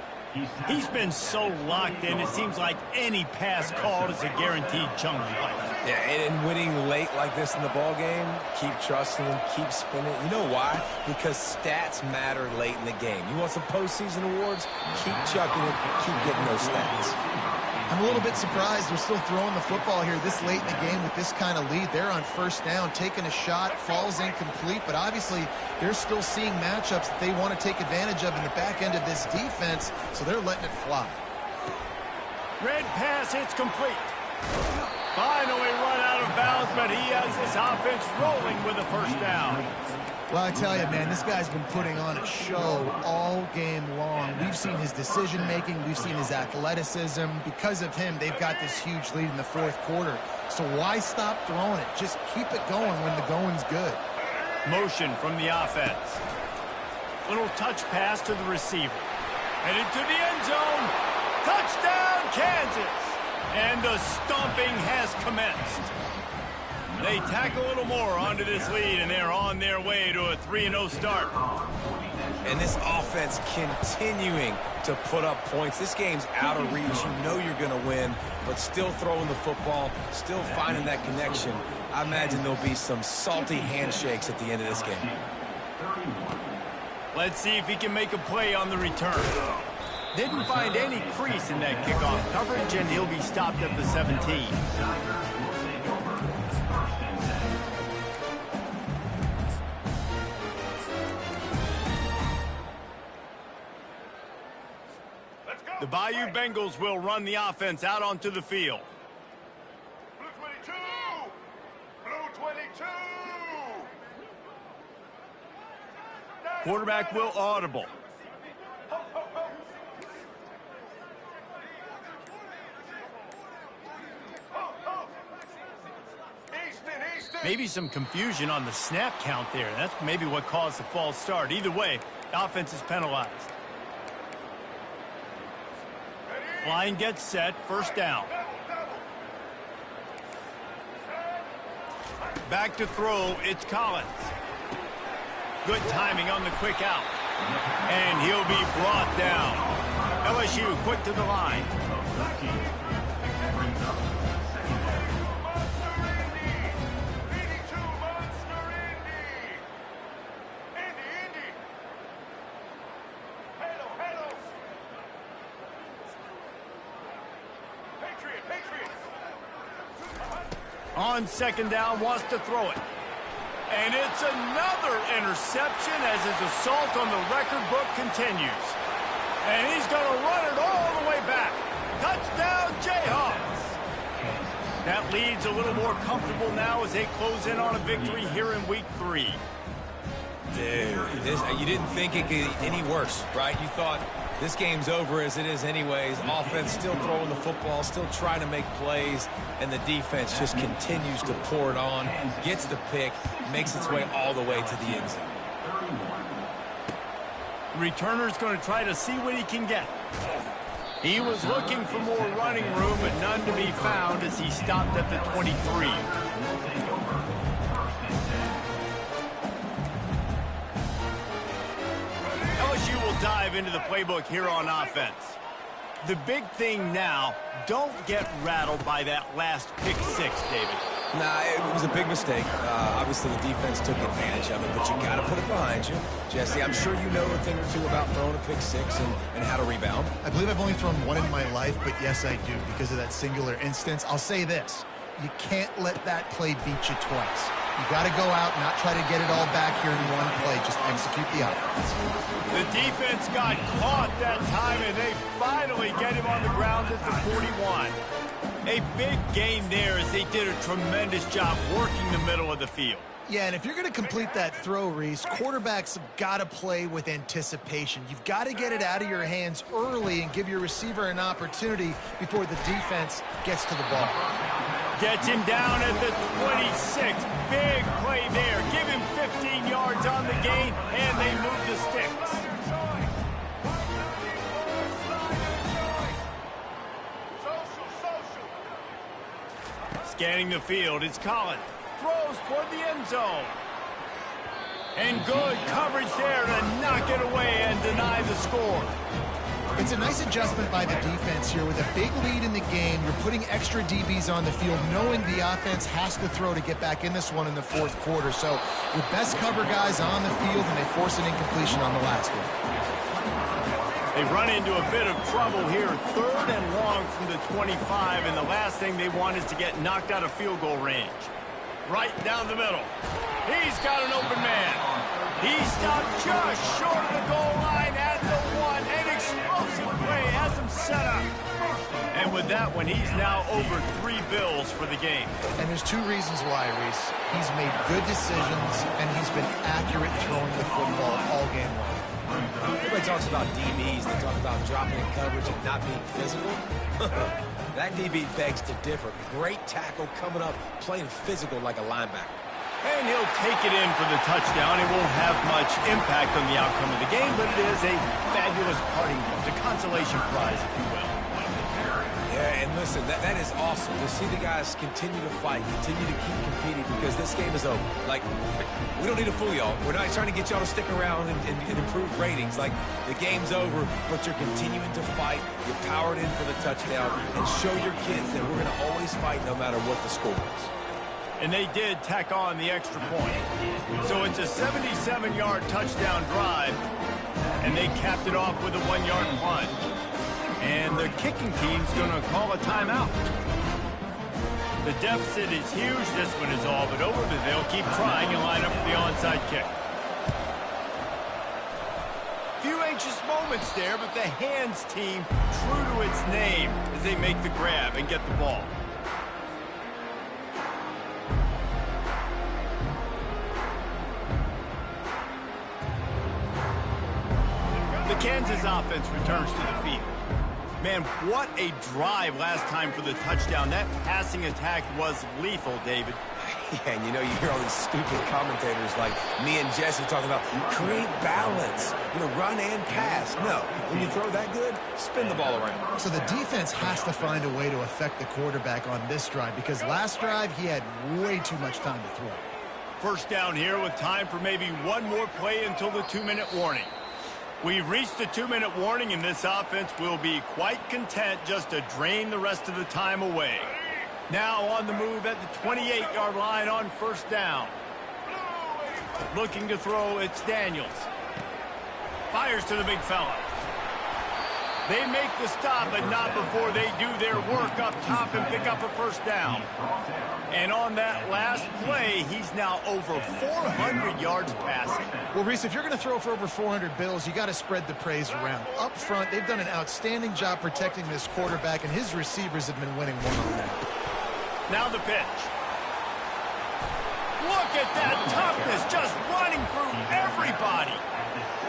He's been so locked in, it seems like any pass called is a guaranteed chunk play. Yeah, and winning late like this in the ball game, keep trusting him, keep spinning. You know why? Because stats matter late in the game. You want some postseason awards? Keep chucking it, keep getting those stats. I'm a little bit surprised they're still throwing the football here this late in the game with this kind of lead. They're on first down, taking a shot, falls incomplete, but obviously they're still seeing matchups that they want to take advantage of in the back end of this defense, so they're letting it fly. Red pass, it's complete. Finally run out of bounds, but he has his offense rolling with a first down. Well, I tell you, man, this guy's been putting on a show all game long. We've seen his decision-making. We've seen his athleticism. Because of him, they've got this huge lead in the 4th quarter. So why stop throwing it? Just keep it going when the going's good. Motion from the offense. Little touch pass to the receiver. Headed to the end zone. Touchdown, Kansas. And the stomping has commenced. They tack a little more onto this lead, and they're on their way to a 3-0 start. And this offense continuing to put up points. This game's out of reach. You know you're going to win, but still throwing the football, still finding that connection. I imagine there'll be some salty handshakes at the end of this game. Let's see if he can make a play on the return. Didn't find any crease in that kickoff coverage, and he'll be stopped at the 17. The Bayou Bengals will run the offense out onto the field. Blue 22! Blue 22! Quarterback will audible. Maybe some confusion on the snap count there. That's maybe what caused the false start. Either way, the offense is penalized. Line gets set, first down. Back to throw, it's Collins. Good timing on the quick out. And he'll be brought down. LSU quick to the line. On second down, wants to throw it. And it's another interception as his assault on the record book continues. And he's going to run it all the way back. Touchdown, Jayhawks. That lead's a little more comfortable now as they close in on a victory here in week 3. Dude, you didn't think it could get any worse, right? You thought this game's over as it is anyways. Offense still throwing the football, still trying to make plays, and the defense just continues to pour it on, gets the pick, makes its way all the way to the end zone. Returner's going to try to see what he can get. He was looking for more running room, but none to be found as he stopped at the 23. LSU will dive into the playbook here on offense. The big thing now, don't get rattled by that last pick six, David. Nah, it was a big mistake. Obviously, the defense took advantage of it, but you got to put it behind you. Jesse, I'm sure you know a thing or two about throwing a pick six and how to rebound. I believe I've only thrown one in my life, but yes, I do, because of that singular instance. I'll say this. You can't let that play beat you twice. You got to go out and not try to get it all back here in one play. Just execute the offense. The defense got caught that time, and they finally get him on the ground at the 41. A big gain there as they did a tremendous job working the middle of the field. Yeah, and if you're going to complete that throw, Reese, quarterbacks have got to play with anticipation. You've got to get it out of your hands early and give your receiver an opportunity before the defense gets to the ball. Gets him down at the 26. Big play there. Give him 15 yards on the gain, and they move the sticks. Scanning the field, it's Collins. Throws toward the end zone. And good coverage there to knock it away and deny the score. It's a nice adjustment by the defense here. With a big lead in the game, you're putting extra DBs on the field, knowing the offense has to throw to get back in this one in the fourth quarter. So your best cover guys on the field, and they force an incompletion on the last one. They run into a bit of trouble here. 3rd and long from the 25, and the last thing they want is to get knocked out of field goal range. Right down the middle. He's got an open man. He stopped just short of the goal line at the 1. An explosive play has him set up. And with that one, he's now over 3 bills for the game. And there's 2 reasons why, Reese. He's made good decisions, and he's been accurate throwing the football all game long. Everybody talks about DBs. They talk about dropping in coverage and not being physical. That DB begs to differ. Great tackle coming up, playing physical like a linebacker. And he'll take it in for the touchdown. It won't have much impact on the outcome of the game, but it is a fabulous parting gift, a consolation prize, if you will. Yeah, and listen, that is awesome to see the guys continue to fight, continue to keep competing, because this game is over. Like, we don't need to fool y'all. We're not trying to get y'all to stick around and improve ratings. Like, the game's over, but you're continuing to fight. You're powered in for the touchdown, and show your kids that we're going to always fight no matter what the score is. And they did tack on the extra point. So it's a 77-yard touchdown drive, and they capped it off with a 1-yard punt. And the kicking team's going to call a timeout. The deficit is huge. This one is all but over, but they'll keep trying and line up for the onside kick. Few anxious moments there, but the hands team true to its name as they make the grab and get the ball. The Kansas offense returns to the field. Man, what a drive last time for the touchdown. That passing attack was lethal, David. Yeah, and you know, you hear all these stupid commentators like me and Jesse talking about create balance, run and pass. No, when you throw that good, spin the ball around. So the defense has to find a way to affect the quarterback on this drive because last drive he had way too much time to throw. First down here with time for maybe one more play until the 2-minute warning. We've reached the 2-minute warning, and this offense will be quite content just to drain the rest of the time away. Now on the move at the 28-yard line on first down. Looking to throw, it's Daniels. Fires to the big fella. They make the stop, but not before they do their work up top and pick up a first down. And on that last play, he's now over 400 yards passing. Well, Reese, if you're going to throw for over 400 bills, you got to spread the praise around. Up front, they've done an outstanding job protecting this quarterback, and his receivers have been winning one-on-one. Now the pitch. Look at that toughness, just running through everybody.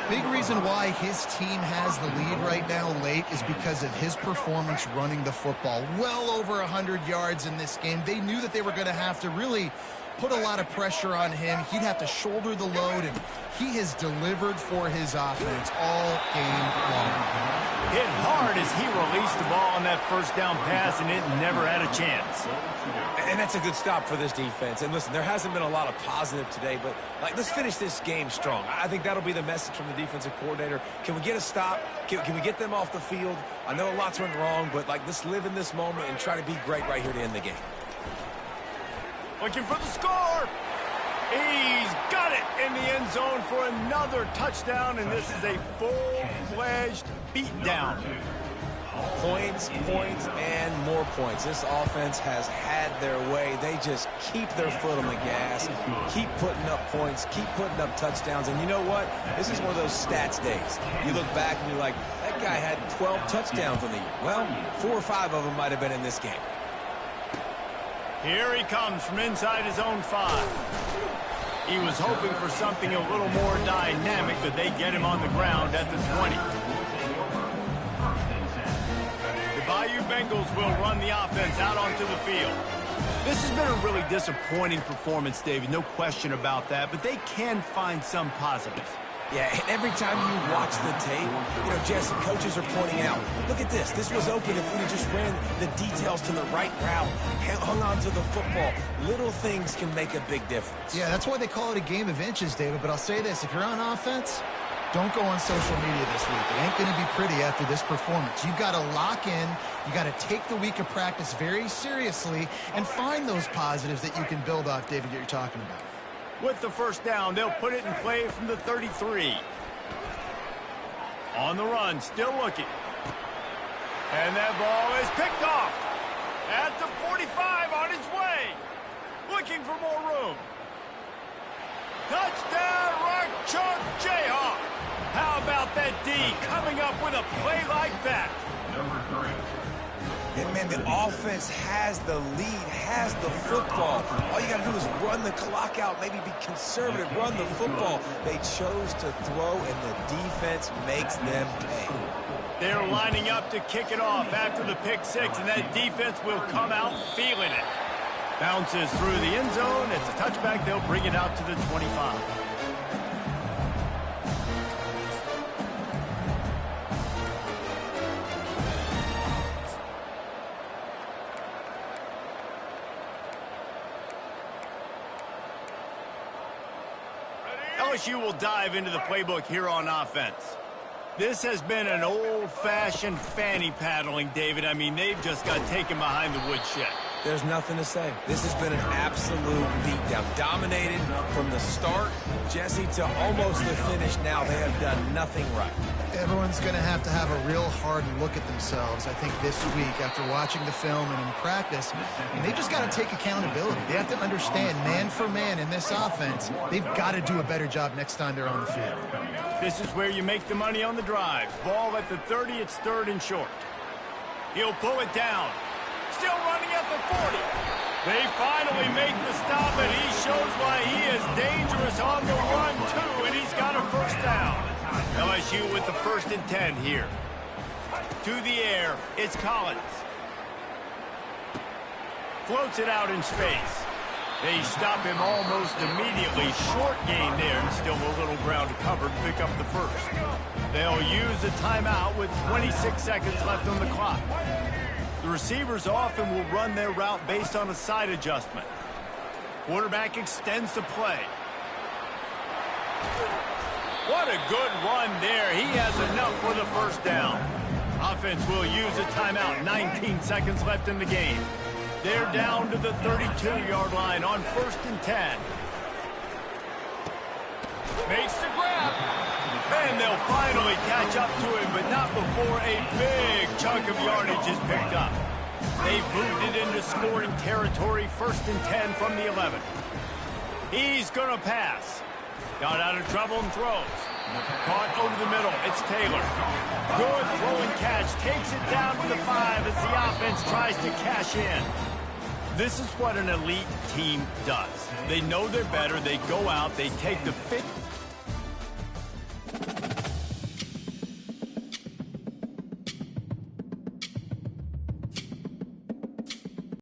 Big reason why his team has the lead right now late is because of his performance running the football. Well over 100 yards in this game. They knew that they were going to have to really put a lot of pressure on him. He'd have to shoulder the load, and he has delivered for his offense all game long. Hit hard as he released the ball on that first down pass, and it never had a chance. And that's a good stop for this defense. And listen, there hasn't been a lot of positive today, but let's finish this game strong. I think that'll be the message from the defensive coordinator. Can we get a stop? Can we get them off the field? I know a lot's went wrong, but let's live in this moment and try to be great right here to end the game. Looking for the score. He's got it in the end zone for another touchdown, and this is a full-fledged beatdown. Points, and more points. This offense has had their way. They just keep their foot on the gas, keep putting up points, keep putting up touchdowns. And you know what? This is one of those stats days. You look back and you're like, that guy had 12 touchdowns in the year. Well, 4 or 5 of them might have been in this game. Here he comes from inside his own 5. He was hoping for something a little more dynamic, but they get him on the ground at the 20. The Bayou Bengals will run the offense out onto the field. This has been a really disappointing performance, David, no question about that, but they can find some positives. Yeah, and every time you watch the tape, Jesse, coaches are pointing out, look at this. This was open if we just ran the details to the right route, hung on to the football. Little things can make a big difference. Yeah, that's why they call it a game of inches, David. But I'll say this, if you're on offense, don't go on social media this week. It ain't going to be pretty after this performance. You've got to lock in. You got to take the week of practice very seriously and find those positives that you can build off, David, that you're talking about. With the first down, they'll put it in play from the 33. On the run, still looking. And that ball is picked off. At the 45, on its way. Looking for more room. Touchdown, Rock Chalk Jayhawk. How about that D coming up with a play like that? Number 3. And, man, the offense has the lead, has the football. All you got to do is run the clock out, maybe be conservative, run the football. They chose to throw, and the defense makes them pay. They're lining up to kick it off after the pick 6, and that defense will come out feeling it. Bounces through the end zone. It's a touchback. They'll bring it out to the 25. LSU will dive into the playbook here on offense. This has been an old-fashioned fanny paddling, David. I mean, they've just got taken behind the woodshed. There's nothing to say. This has been an absolute beatdown. Dominated from the start Jesse, to almost the finish now, they have done nothing right. Everyone's going to have a real hard look at themselves, I think, this week after watching the film and in practice. And they just got to take accountability. They have to understand, man for man in this offense, they've got to do a better job next time they're on the field. This is where you make the money on the drives. Ball at the 30, it's 3rd and short. He'll pull it down. Still running at the 40. They finally make the stop, and he shows why he is dangerous on the run, too, and he's got a first down. LSU with the 1st and 10 here. To the air, it's Collins. Floats it out in space. They stop him almost immediately. Short gain there, and still a little ground to cover to pick up the first. They'll use a timeout with 26 seconds left on the clock. The receivers often will run their route based on a side adjustment. Quarterback extends the play. What a good run there. He has enough for the first down. Offense will use a timeout. 19 seconds left in the game. They're down to the 32-yard line on 1st and 10. Makes the grab. And they'll finally catch up to him, but not before a big chunk of yardage is picked up. They've moved it into scoring territory. 1st and 10 from the 11. He's going to pass. Got out of trouble and throws. Caught over the middle. It's Taylor. Good throw and catch. Takes it down to the 5 as the offense tries to cash in. This is what an elite team does. They know they're better. They go out. They take the fit